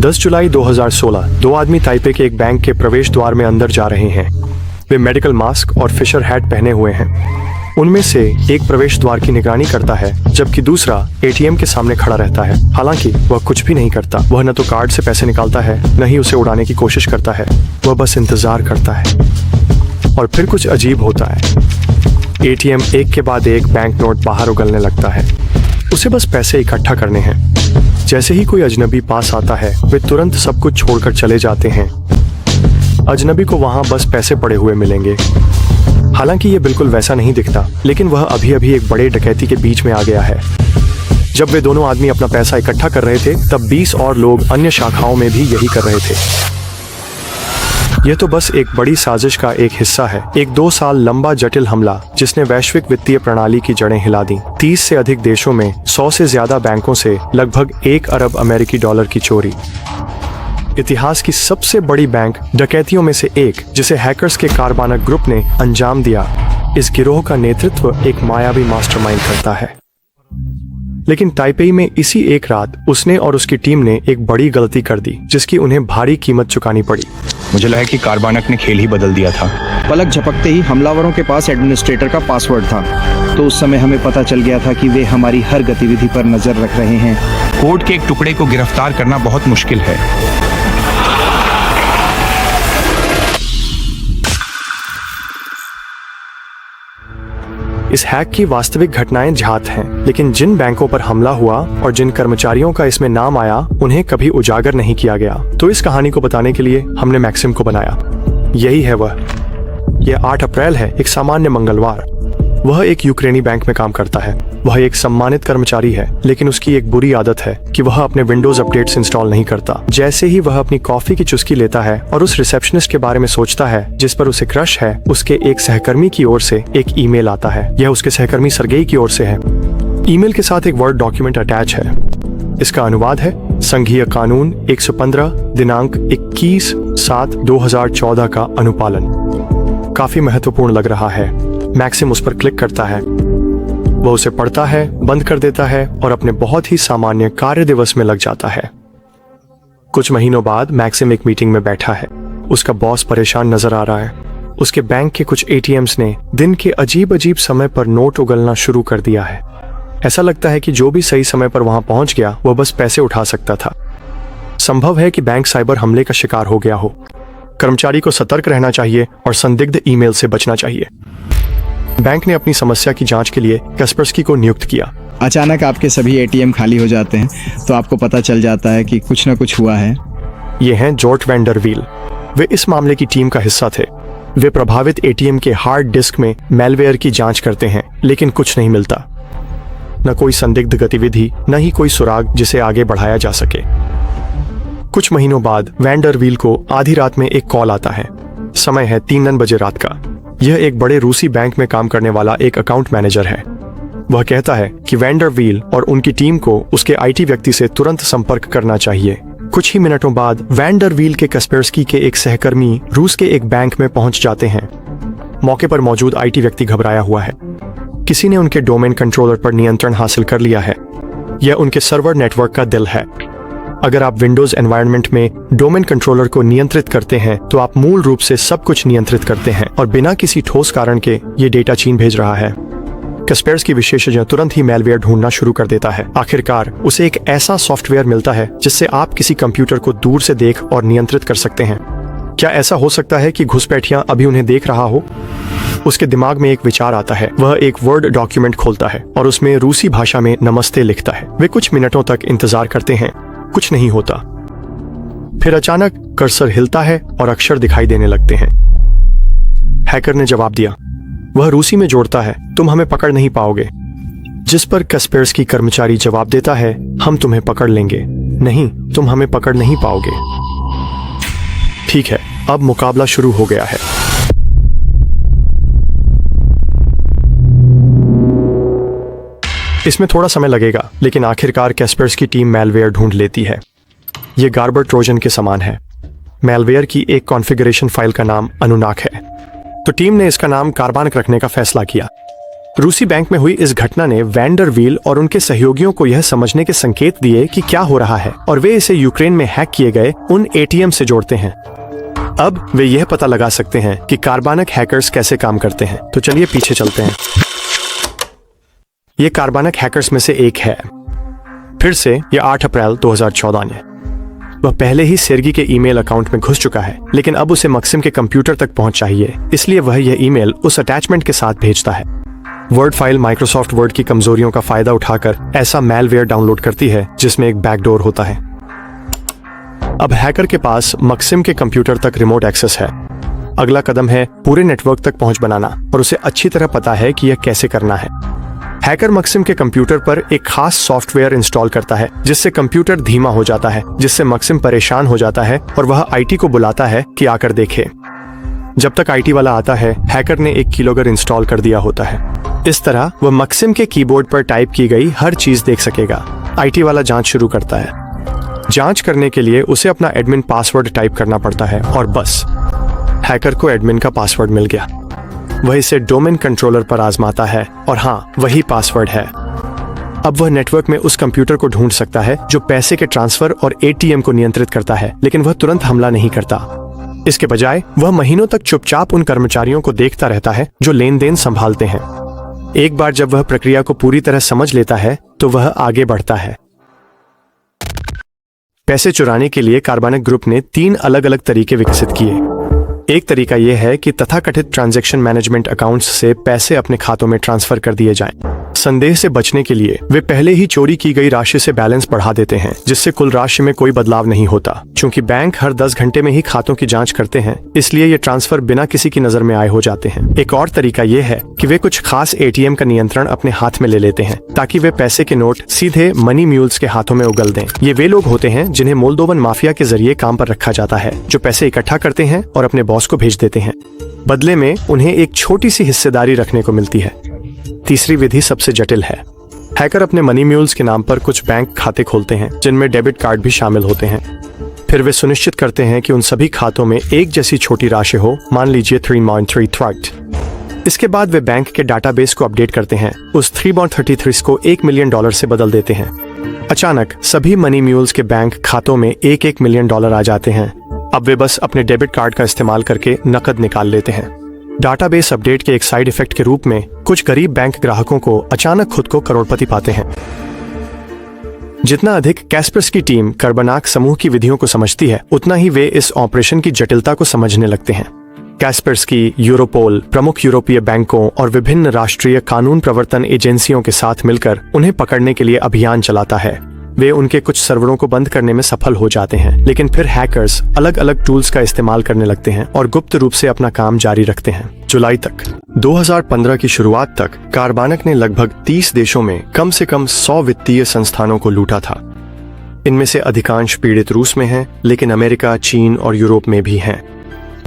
10 जुलाई 2016 दो आदमी ताइपे के एक बैंक के प्रवेश द्वार में अंदर जा रहे हैं। वे मेडिकल मास्क और फिशर हैट पहने हुए हैं। उनमें से एक प्रवेश द्वार की निगरानी करता है जबकि दूसरा एटीएम के सामने खड़ा रहता है। हालांकि वह कुछ भी नहीं करता। वह न तो कार्ड से पैसे निकालता है न ही उसे उड़ाने की कोशिश करता है। वह बस इंतजार करता है। और फिर कुछ अजीब होता है। एटीएम एक के बाद एक बैंक नोट बाहर उगलने लगता है। उसे बस पैसे इकट्ठा करने हैं। जैसे ही कोई अजनबी पास आता है वे तुरंत सब कुछ छोड़कर चले जाते हैं। अजनबी को वहां बस पैसे पड़े हुए मिलेंगे। हालांकि ये बिल्कुल वैसा नहीं दिखता, लेकिन वह अभी अभी एक बड़े डकैती के बीच में आ गया है। जब वे दोनों आदमी अपना पैसा इकट्ठा कर रहे थे तब 20 और लोग अन्य शाखाओं में भी यही कर रहे थे। यह तो बस एक बड़ी साजिश का एक हिस्सा है। एक 2 साल लंबा जटिल हमला जिसने वैश्विक वित्तीय प्रणाली की जड़ें हिला दी। 30 से अधिक देशों में 100 से ज्यादा बैंकों से लगभग 1 अरब अमेरिकी डॉलर की चोरी। इतिहास की सबसे बड़ी बैंक डकैतियों में से एक जिसे हैकर्स के कारबानक ग्रुप ने अंजाम दिया। इस गिरोह का नेतृत्व एक मायावी मास्टरमाइंड करता है। लेकिन ताइपेई में इसी एक रात उसने और उसकी टीम ने एक बड़ी गलती कर दी जिसकी उन्हें भारी कीमत चुकानी पड़ी। मुझे लगा कि कारबानक ने खेल ही बदल दिया था। पलक झपकते ही हमलावरों के पास एडमिनिस्ट्रेटर का पासवर्ड था, तो उस समय हमें पता चल गया था कि वे हमारी हर गतिविधि पर नजर रख रहे हैं। कोड के एक टुकड़े को गिरफ्तार करना बहुत मुश्किल है। इस हैक की वास्तविक घटनाएं ज्ञात हैं, लेकिन जिन बैंकों पर हमला हुआ और जिन कर्मचारियों का इसमें नाम आया उन्हें कभी उजागर नहीं किया गया। तो इस कहानी को बताने के लिए हमने मैक्सिम को बनाया। यही है वह। यह 8 अप्रैल है, एक सामान्य मंगलवार। वह एक यूक्रेनी बैंक में काम करता है। वह एक सम्मानित कर्मचारी है, लेकिन उसकी एक बुरी आदत है कि वह अपने विंडोज अपडेट्स इंस्टॉल नहीं करता। जैसे ही वह अपनी कॉफी की चुस्की लेता है और उस रिसेप्शनिस्ट के बारे में सोचता है जिस पर उसे क्रश है, उसके एक सहकर्मी की ओर से एक ईमेल आता है। यह उसके सहकर्मी सर्गेई की ओर से है। ईमेल के साथ एक वर्ड डॉक्यूमेंट अटैच है। इसका अनुवाद है संघीय कानून 115 दिनांक 21/7/2014 का अनुपालन। काफी महत्वपूर्ण लग रहा है। मैक्सिम उस पर क्लिक करता है। वह उसे पढ़ता है, बंद कर देता है और अपने बहुत ही सामान्य कार्य दिवस में लग जाता है। कुछ महीनों बाद मैक्सिम एक मीटिंग में बैठा है। उसका बॉस परेशान नजर आ रहा है। उसके बैंक के कुछ एटीएम्स ने दिन के अजीब अजीब समय पर नोट उगलना शुरू कर दिया है। ऐसा लगता है कि जो भी सही समय पर वहां पहुंच गया वह बस पैसे उठा सकता था। संभव है कि बैंक साइबर हमले का शिकार हो गया हो। कर्मचारी को सतर्क रहना चाहिए और संदिग्ध ईमेल से बचना चाहिए। बैंक ने अपनी समस्या की जांच के लिए कैस्परस्की को नियुक्त किया। अचानक आपके सभी एटीएम खाली हो जाते हैं तो आपको पता चल जाता है कि कुछ न कुछ हुआ है। ये हैं जॉर्ज वैंडरवील। वे इस मामले की टीम का हिस्सा थे। वे प्रभावित एटीएम के हार्ड डिस्क में मैलवेयर की जांच करते हैं, लेकिन कुछ नहीं मिलता। न कोई संदिग्ध गतिविधि, न ही कोई सुराग जिसे आगे बढ़ाया जा सके। कुछ महीनों बाद वैंडरवील को आधी रात में एक कॉल आता है। समय है 3 बजे रात का। यह एक बड़े रूसी बैंक में काम करने वाला एक अकाउंट मैनेजर है। वह कहता है कि वैंडरवील और उनकी टीम को उसके आईटी व्यक्ति से तुरंत संपर्क करना चाहिए। कुछ ही मिनटों बाद वैंडरवील के कैस्परस्की के एक सहकर्मी रूस के एक बैंक में पहुंच जाते हैं। मौके पर मौजूद आईटी व्यक्ति घबराया हुआ है। किसी ने उनके डोमेन कंट्रोलर पर नियंत्रण हासिल कर लिया है। यह उनके सर्वर नेटवर्क का दिल है। अगर आप विंडोज एनवायरनमेंट में डोमेन कंट्रोलर को नियंत्रित करते हैं तो आप मूल रूप से सब कुछ नियंत्रित करते हैं और बिना किसी ठोस कारण के ये डेटा चीन भेज रहा है। कैस्परस्की विशेषज्ञ तुरंत ही मैलवेयर ढूंढना शुरू कर देता है। आखिरकार उसे एक ऐसा सॉफ्टवेयर मिलता है जिससे आप किसी कंप्यूटर को दूर से देख और नियंत्रित कर सकते हैं। क्या ऐसा हो सकता है कि घुसपैठिया अभी उन्हें देख रहा हो? उसके दिमाग में एक विचार आता है। वह एक वर्ड डॉक्यूमेंट खोलता है और उसमें रूसी भाषा में नमस्ते लिखता है। वे कुछ मिनटों तक इंतजार करते हैं। कुछ नहीं होता। फिर अचानक कर्सर हिलता है और अक्षर दिखाई देने लगते हैं। हैकर ने जवाब दिया। वह रूसी में जोड़ता है, तुम हमें पकड़ नहीं पाओगे। जिस पर कैस्परस्की कर्मचारी जवाब देता है, हम तुम्हें पकड़ लेंगे। नहीं, तुम हमें पकड़ नहीं पाओगे। ठीक है, अब मुकाबला शुरू हो गया है। इसमें थोड़ा समय लगेगा, लेकिन आखिरकार कैस्परस्की टीम मैलवेयर ढूंढ लेती है। ये गार्बर ट्रोजन के समान है। मैलवेयर की एक कॉन्फ़िगरेशन फाइल का नाम अनुनाक है, तो टीम ने इसका नाम कारबानक रखने का फैसला किया। रूसी बैंक में हुई इस घटना ने वैंडर वील और उनके सहयोगियों को यह समझने के संकेत दिए कि क्या हो रहा है, और वे इसे यूक्रेन में हैक किए गए उन एटीएम से जोड़ते हैं। अब वे यह पता लगा सकते हैं कि कार्बानक हैकर्स कैसे काम करते हैं। तो चलिए पीछे चलते हैं। ये कार्बानक हैकर्स में से एक है। फिर से यह 8 अप्रैल 2014 में वह पहले ही सेर्गी के ईमेल अकाउंट में घुस चुका है, लेकिन अब उसे मक्सिम के कंप्यूटर तक पहुंच चाहिए, इसलिए वह यह ईमेल उस अटैचमेंट के साथ भेजता है। वर्ड फाइल माइक्रोसॉफ्ट वर्ड की कमजोरियों का फायदा उठाकर ऐसा मैलवेयर डाउनलोड करती है जिसमें एक बैकडोर होता है। अब हैकर के पास मक्सिम के कंप्यूटर तक रिमोट एक्सेस है। अगला कदम है पूरे नेटवर्क तक पहुंच बनाना, और उसे अच्छी तरह पता है कि यह कैसे करना है। हैकर मक्सिम के कंप्यूटर पर एक खास सॉफ्टवेयर इंस्टॉल करता है जिससे कंप्यूटर धीमा हो जाता है, जिससे मक्सिम परेशान हो जाता है और वह आईटी को बुलाता है कि आकर देखे। जब तक आईटी वाला आता है, हैकर ने एक कीलॉगर इंस्टॉल कर दिया होता है। इस तरह वह मक्सिम के कीबोर्ड पर टाइप की गई हर चीज देख सकेगा। आईटी वाला जांच शुरू करता है। जांच करने के लिए उसे अपना एडमिन पासवर्ड टाइप करना पड़ता है, और बस हैकर को एडमिन का पासवर्ड मिल गया। वह इसे डोमेन कंट्रोलर पर आजमाता है, और हाँ, वही पासवर्ड है। अब वह नेटवर्क में उस कंप्यूटर को ढूंढ सकता है जो पैसे के ट्रांसफर और एटीएम को नियंत्रित करता है, लेकिन वह तुरंत हमला नहीं करता। इसके बजाय वह महीनों तक चुपचाप उन कर्मचारियों को देखता रहता है जो लेन देन संभालते हैं। एक बार जब वह प्रक्रिया को पूरी तरह समझ लेता है तो वह आगे बढ़ता है। पैसे चुराने के लिए कार्बानक ग्रुप ने 3 अलग अलग तरीके विकसित किए। एक तरीका यह है कि तथाकथित ट्रांजैक्शन मैनेजमेंट अकाउंट्स से पैसे अपने खातों में ट्रांसफर कर दिए जाएं। संदेह से बचने के लिए वे पहले ही चोरी की गई राशि से बैलेंस बढ़ा देते हैं, जिससे कुल राशि में कोई बदलाव नहीं होता। चूंकि बैंक हर 10 घंटे में ही खातों की जांच करते हैं, इसलिए ये ट्रांसफर बिना किसी की नजर में आए हो जाते हैं। एक और तरीका यह है कि वे कुछ खास एटीएम का नियंत्रण अपने हाथ में ले लेते हैं, ताकि वे पैसे के नोट सीधे मनी म्यूल्स के हाथों में उगल दें। ये वे लोग होते हैं जिन्हें मोल्दोवन माफिया के जरिए काम पर रखा जाता है, जो पैसे इकट्ठा करते हैं और अपने बॉस को भेज देते हैं। बदले में उन्हें एक छोटी सी हिस्सेदारी रखने को मिलती है। तीसरी विधि सबसे जटिल है। हैकर अपने मनी म्यूल्स के नाम पर कुछ बैंक खाते खोलते हैं जिनमें डेबिट कार्ड भी शामिल होते हैं। फिर वे सुनिश्चित करते हैं कि उन सभी खातों में एक जैसी छोटी राशि हो, मान लीजिए 3.3 थ्रट। इसके बाद वे बैंक के डाटाबेस को अपडेट करते हैं, उस 3.33 को $1 मिलियन से बदल देते हैं। अचानक सभी मनी म्यूल्स के बैंक खातों में $1 मिलियन आ जाते हैं। अब वे बस अपने डेबिट कार्ड का इस्तेमाल करके नकद निकाल लेते हैं। डाटाबेस अपडेट के एक साइड इफेक्ट के रूप में कुछ गरीब बैंक ग्राहकों को अचानक खुद को करोड़पति पाते हैं। जितना अधिक कैस्पर्सकी टीम कार्बानक समूह की विधियों को समझती है, उतना ही वे इस ऑपरेशन की जटिलता को समझने लगते हैं। कैस्पर्सकी, यूरोपोल, प्रमुख यूरोपीय बैंकों और विभिन्न राष्ट्रीय कानून प्रवर्तन एजेंसियों के साथ मिलकर उन्हें पकड़ने के लिए अभियान चलाता है। वे उनके कुछ सर्वरों को बंद करने में सफल हो जाते हैं, लेकिन फिर हैकर्स अलग अलग टूल्स का इस्तेमाल करने लगते हैं और गुप्त रूप से अपना काम जारी रखते हैं। जुलाई तक 2015 की शुरुआत तक कार्बानक ने लगभग 30 देशों में कम से कम 100 वित्तीय संस्थानों को लूटा था। इनमें से अधिकांश पीड़ित रूस में हैं, लेकिन अमेरिका, चीन और यूरोप में भी हैं।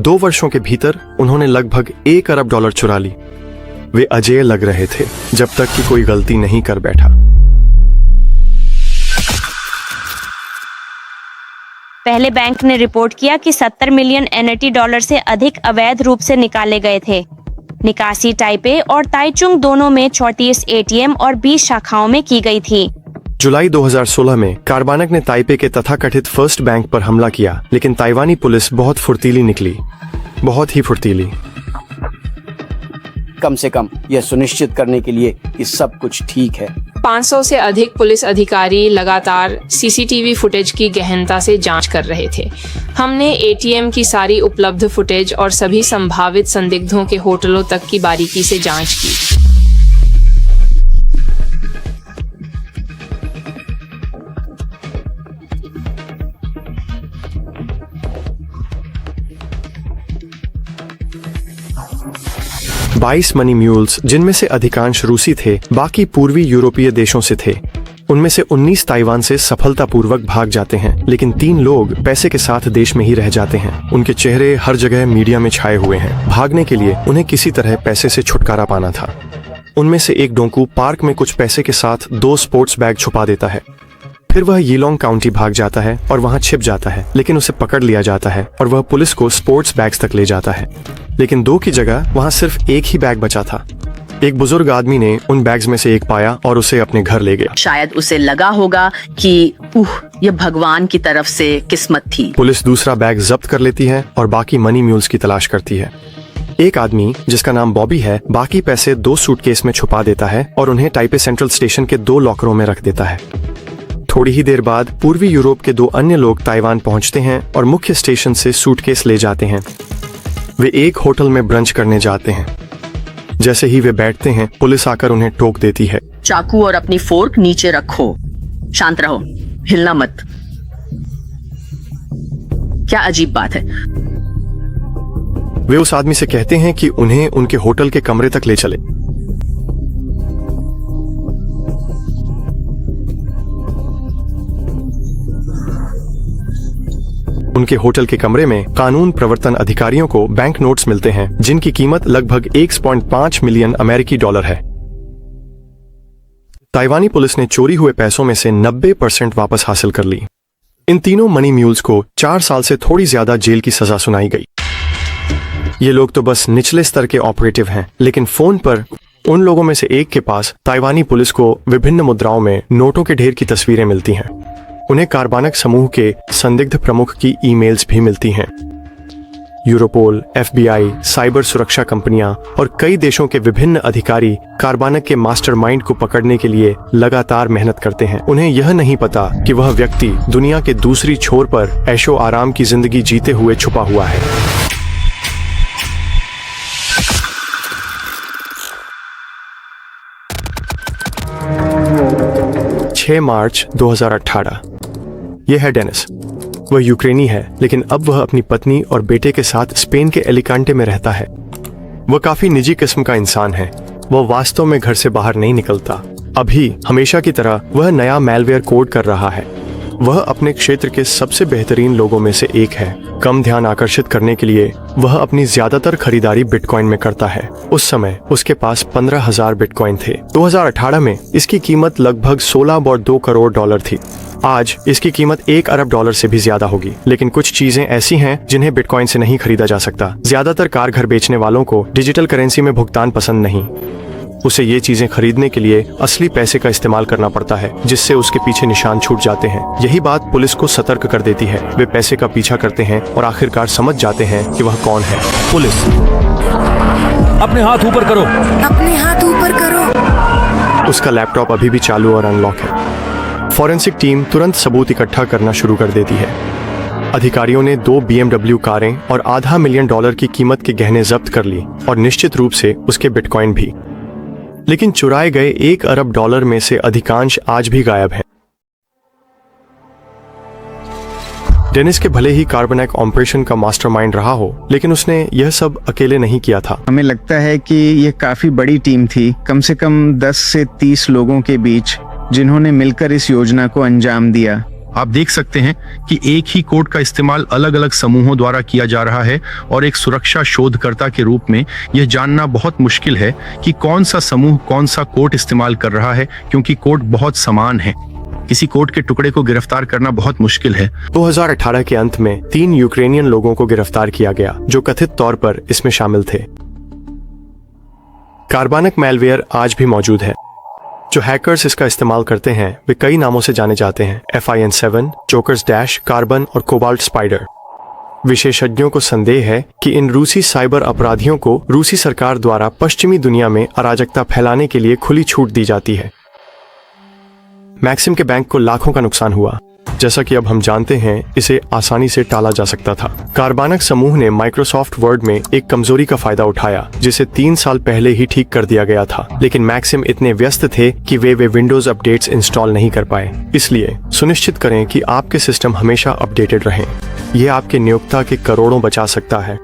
2 वर्षों के भीतर उन्होंने लगभग $1 अरब चुरा ली। वे अजेय लग रहे थे जब तक कि कोई गलती नहीं कर बैठा। पहले बैंक ने रिपोर्ट किया कि $70 मिलियन NAT से अधिक अवैध रूप से निकाले गए थे। निकासी ताइपे और ताइचुंग दोनों में 34 ATM और 20 शाखाओं में की गई थी। जुलाई 2016 में कार्बानक ने ताइपे के तथाकथित फर्स्ट बैंक पर हमला किया, लेकिन ताइवानी पुलिस बहुत फुर्तीली निकली, बहुत ही फुर्तीली। कम से कम यह सुनिश्चित करने के लिए कि सब कुछ ठीक है। 500 से अधिक पुलिस अधिकारी लगातार सीसीटीवी फुटेज की गहनता से जांच कर रहे थे। हमने एटीएम की सारी उपलब्ध फुटेज और सभी संभावित संदिग्धों के होटलों तक की बारीकी से जांच की। बाईस मनी म्यूल्स, जिनमें से अधिकांश रूसी थे, बाकी पूर्वी यूरोपीय देशों से थे। उनमें से 19 ताइवान से सफलतापूर्वक भाग जाते हैं, लेकिन 3 लोग पैसे के साथ देश में ही रह जाते हैं। उनके चेहरे हर जगह मीडिया में छाए हुए हैं। भागने के लिए उन्हें किसी तरह पैसे से छुटकारा पाना था। उनमें से एक डोंकू पार्क में कुछ पैसे के साथ 2 स्पोर्ट्स बैग छुपा देता है। फिर वह यीलोंग काउंटी भाग जाता है और वहां छिप जाता है, लेकिन उसे पकड़ लिया जाता है और वह पुलिस को स्पोर्ट्स बैग्स तक ले जाता है। लेकिन 2 की जगह वहां सिर्फ 1 ही बैग बचा था। एक बुजुर्ग आदमी ने उन बैग्स में से एक पाया और उसे अपने घर ले गया। शायद उसे लगा होगा कि ये भगवान की तरफ से किस्मत थी। पुलिस दूसरा बैग जब्त कर लेती है और बाकी मनी म्यूल्स की तलाश करती है। एक आदमी जिसका नाम बॉबी है बाकी पैसे 2 सूटकेस में छुपा देता है और उन्हें टाइपे सेंट्रल स्टेशन के 2 लॉकरों में रख देता है। थोड़ी ही देर बाद पूर्वी यूरोप के 2 अन्य लोग ताइवान पहुंचते हैं और मुख्य स्टेशन से सूटकेस ले जाते हैं। वे एक होटल में ब्रंच करने जाते हैं। जैसे ही वे बैठते हैं पुलिस आकर उन्हें टोक देती है। चाकू और अपनी फोर्क नीचे रखो, शांत रहो, हिलना मत। क्या अजीब बात है। वे उस आदमी से कहते हैं कि उन्हें उनके होटल के कमरे तक ले चले। उनके होटल के कमरे में कानून प्रवर्तन अधिकारियों को बैंक नोट्स मिलते हैं जिनकी कीमत लगभग 1.5 मिलियन अमेरिकी डॉलर है। ताइवानी पुलिस ने चोरी हुए पैसों में से 90% वापस हासिल कर ली। इन तीनों मनी म्यूल्स को 4 साल से थोड़ी ज्यादा जेल की सजा सुनाई गई। ये लोग तो बस निचले स्तर के ऑपरेटिव हैं, लेकिन फोन पर उन लोगों में से एक के पास ताइवानी पुलिस को विभिन्न मुद्राओं में नोटों के ढेर की तस्वीरें मिलती हैं। उन्हें कार्बानक समूह के संदिग्ध प्रमुख की ईमेल्स भी मिलती हैं। यूरोपोल, FBI, साइबर सुरक्षा कंपनियां और कई देशों के विभिन्न अधिकारी कार्बानक के मास्टरमाइंड को पकड़ने के लिए लगातार मेहनत करते हैं। उन्हें यह नहीं पता कि वह व्यक्ति दुनिया के दूसरी छोर पर ऐशो आराम की जिंदगी जीते हुए छुपा हुआ है। 6 मार्च 2018। यह है डेनिस। वह यूक्रेनी है, लेकिन अब वह अपनी पत्नी और बेटे के साथ स्पेन के एलिकांटे में रहता है। वह काफी निजी किस्म का इंसान है। वह वास्तव में घर से बाहर नहीं निकलता। अभी हमेशा की तरह वह नया मैलवेयर कोड कर रहा है। वह अपने क्षेत्र के सबसे बेहतरीन लोगों में से एक है। कम ध्यान आकर्षित करने के लिए वह अपनी ज्यादातर खरीदारी बिटकॉइन में करता है। उस समय उसके पास 15,000 बिटकॉइन थे। 2018 में इसकी कीमत लगभग 16.2 करोड़ डॉलर थी। आज इसकी कीमत 1 अरब डॉलर से भी ज्यादा होगी। लेकिन कुछ चीजें ऐसी हैं जिन्हें बिटकॉइन से नहीं खरीदा जा सकता। ज्यादातर कार घर बेचने वालों को डिजिटल करेंसी में भुगतान पसंद नहीं। उसे ये चीजें खरीदने के लिए असली पैसे का इस्तेमाल करना पड़ता है, जिससे उसके पीछे निशान छूट जाते हैं। यही बात पुलिस को सतर्क कर देती है। वे पैसे का पीछा करते हैं और आखिरकार समझ जाते हैं कि वह कौन है। पुलिस, अपने हाथ ऊपर करो। अपने हाथ ऊपर करो। उसका लैपटॉप अभी भी चालू और अनलॉक है। फॉरेंसिक टीम तुरंत सबूत इकट्ठा करना शुरू कर देती है। अधिकारियों ने 2 BMW कारें और $500 मिलियन की कीमत के गहने जब्त कर ली और निश्चित रूप से उसके बिटकॉइन भी। लेकिन चुराए गए 1 अरब डॉलर में से अधिकांश आज भी गायब हैं। डेनिस के भले ही कार्बनैक ऑपरेशन का मास्टरमाइंड रहा हो, लेकिन उसने यह सब अकेले नहीं किया था। हमें लगता है कि ये काफी बड़ी टीम थी, कम से कम 10 से 30 लोगों के बीच, जिन्होंने मिलकर इस योजना को अंजाम दिया। आप देख सकते हैं कि एक ही कोड का इस्तेमाल अलग अलग समूहों द्वारा किया जा रहा है और एक सुरक्षा शोधकर्ता के रूप में यह जानना बहुत मुश्किल है कि कौन सा समूह कौन सा कोड इस्तेमाल कर रहा है, क्योंकि कोड बहुत समान है। किसी कोड के टुकड़े को गिरफ्तार करना बहुत मुश्किल है। 2018 के अंत में 3 यूक्रेनियन लोगों को गिरफ्तार किया गया जो कथित तौर पर इसमें शामिल थे। कार्बानक मैलवेयर आज भी मौजूद है। जो हैकर्स इसका इस्तेमाल करते हैं वे कई नामों से जाने जाते हैं: FIN7, जोकर्स डैश, कार्बन और कोबाल्ट स्पाइडर। विशेषज्ञों को संदेह है कि इन रूसी साइबर अपराधियों को रूसी सरकार द्वारा पश्चिमी दुनिया में अराजकता फैलाने के लिए खुली छूट दी जाती है। मैक्सिम के बैंक को लाखों का नुकसान हुआ। जैसा कि अब हम जानते हैं, इसे आसानी से टाला जा सकता था। कार्बानक समूह ने माइक्रोसॉफ्ट वर्ड में एक कमजोरी का फायदा उठाया, जिसे 3 साल पहले ही ठीक कर दिया गया था। लेकिन मैक्सिम इतने व्यस्त थे कि वे विंडोज अपडेट्स इंस्टॉल नहीं कर पाए। इसलिए सुनिश्चित करें कि आपके सिस्टम हमेशा अपडेटेड रहें। यह आपके नियोक्ता के करोड़ों बचा सकता है।